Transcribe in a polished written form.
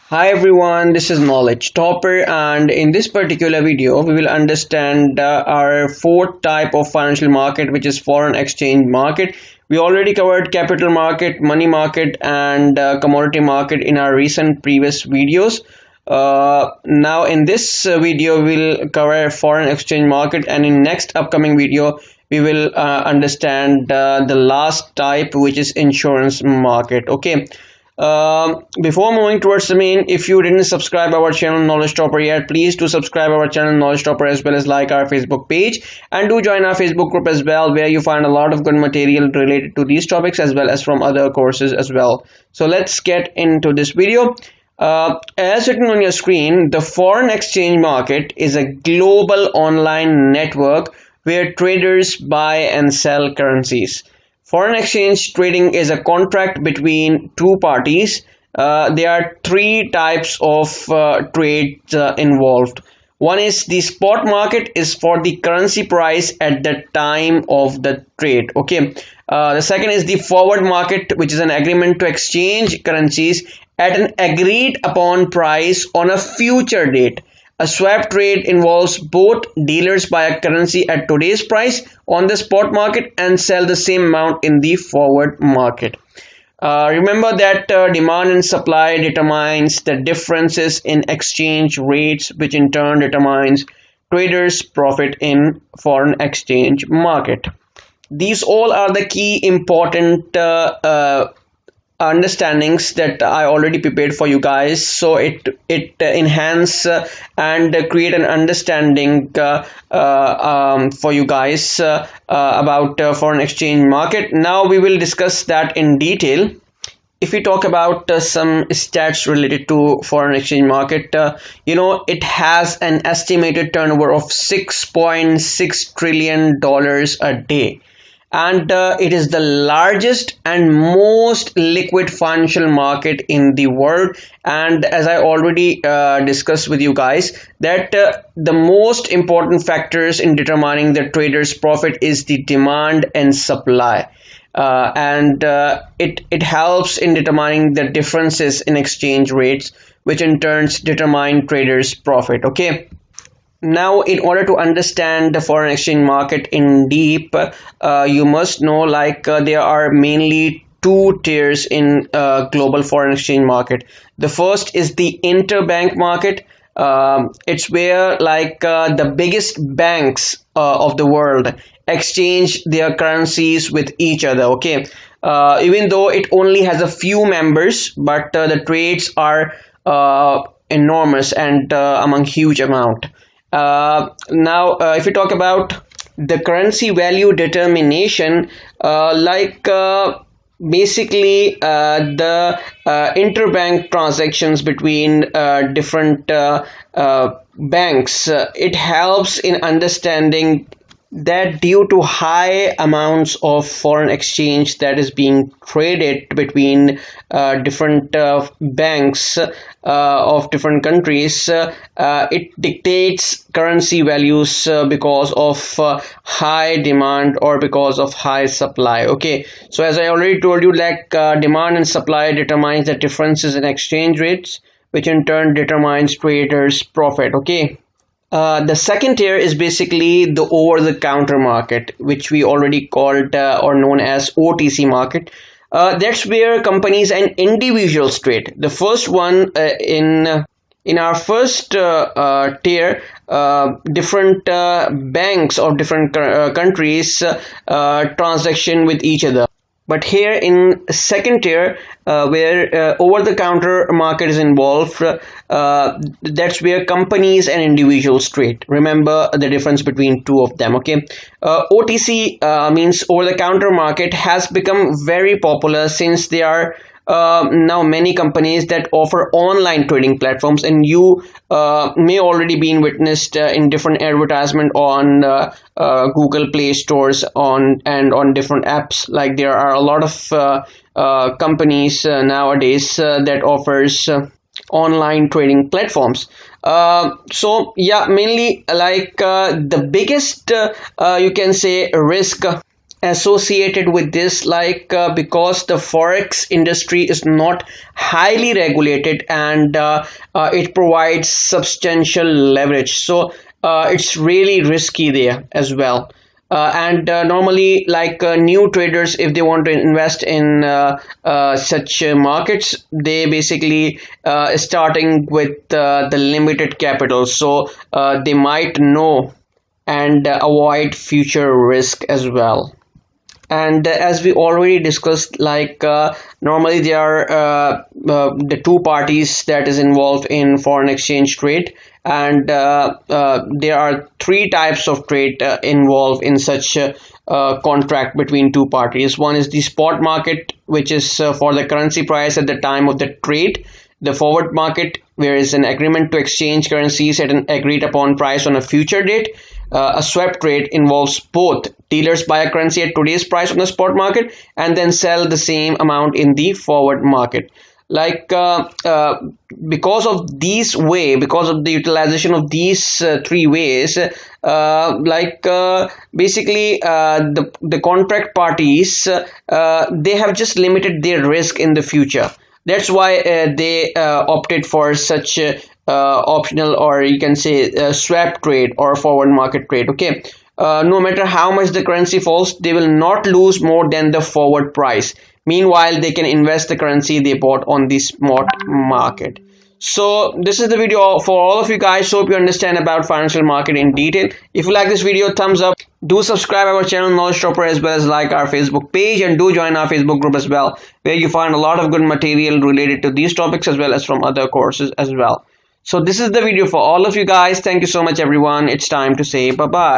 Hi everyone, this is Knowledge Topper, and in this particular video we will understand our fourth type of financial market, which is foreign exchange market. We already covered capital market, money market, and commodity market in our recent previous videos. Now in this video we'll cover foreign exchange market, and in next upcoming video we will understand the last type, which is insurance market. Okay. Before moving towards the main, if you didn't subscribe our channel Knowledge Topper yet, please do subscribe our channel Knowledge Topper, as well as like our Facebook page, and do join our Facebook group as well, where you find a lot of good material related to these topics as well as from other courses as well. So let's get into this video. As written on your screen, the foreign exchange market is a global online network where traders buy and sell currencies. Foreign exchange trading is a contract between two parties. There are three types of trades involved. One is the spot market, is for the currency price at the time of the trade. Okay. The second is the forward market, which is an agreement to exchange currencies at an agreed upon price on a future date. A swap trade involves both dealers buy a currency at today's price on the spot market and sell the same amount in the forward market. Remember that demand and supply determines the differences in exchange rates, which in turn determines traders' profit in foreign exchange market. These all are the key important understandings that I already prepared for you guys, so it enhance and create an understanding for you guys about foreign exchange market. Now we will discuss that in detail. If we talk about some stats related to foreign exchange market, it has an estimated turnover of $6.6 trillion a day, and it is the largest and most liquid financial market in the world. And as I already discussed with you guys, that the most important factors in determining the trader's profit is the demand and supply, and it helps in determining the differences in exchange rates, which in turns determine traders' profit. Okay. Now, in order to understand the foreign exchange market in deep, you must know there are mainly two tiers in global foreign exchange market. The first is the interbank market. It's where the biggest banks of the world exchange their currencies with each other. Okay, even though it only has a few members, but the trades are enormous and among huge amount. If you talk about the currency value determination, basically the interbank transactions between different banks, it helps in understanding that due to high amounts of foreign exchange that is being traded between different banks of different countries, it dictates currency values because of high demand or because of high supply. Okay, so as I already told you, demand and supply determines the differences in exchange rates, which in turn determines traders' profit. Okay. The second tier is basically the over-the-counter market, which we already called or known as OTC market. That's where companies and individuals trade. The first one in our first tier, different banks of different countries transaction with each other. But here in second tier, where over-the-counter market is involved, that's where companies and individuals trade. Remember the difference between two of them. Okay, OTC means over-the-counter market has become very popular since there are now many companies that offer online trading platforms, and you may already been witnessed in different advertisement on Google Play stores on different apps. Like there are a lot of companies nowadays that offers online trading platforms. So yeah, mainly the biggest you can say risk associated with this, like because the forex industry is not highly regulated, and it provides substantial leverage, so it's really risky there as well. And normally, like new traders, if they want to invest in such markets, they basically starting with the limited capital, so they might know and avoid future risk as well. And as we already discussed, like normally there are the two parties that is involved in foreign exchange trade, and there are three types of trade involved in such contract between two parties. One is the spot market, which is for the currency price at the time of the trade. The forward market, where is an agreement to exchange currencies at an agreed upon price on a future date. A swap trade involves both. Dealers buy a currency at today's price on the spot market and then sell the same amount in the forward market. Like because of because of the utilization of these three ways, basically the contract parties, they have just limited their risk in the future. That's why they opted for such optional, or you can say swap trade or forward market trade. Okay, no matter how much the currency falls, they will not lose more than the forward price. Meanwhile, they can invest the currency they bought on the spot market. So this is the video for all of you guys. Hope you understand about financial market in detail. If you like this video, thumbs up. Do subscribe our channel Knowledge Dropper, as well as like our Facebook page, and do join our Facebook group as well, where you find a lot of good material related to these topics as well as from other courses as well. So this is the video for all of you guys. Thank you so much everyone. It's time to say bye bye.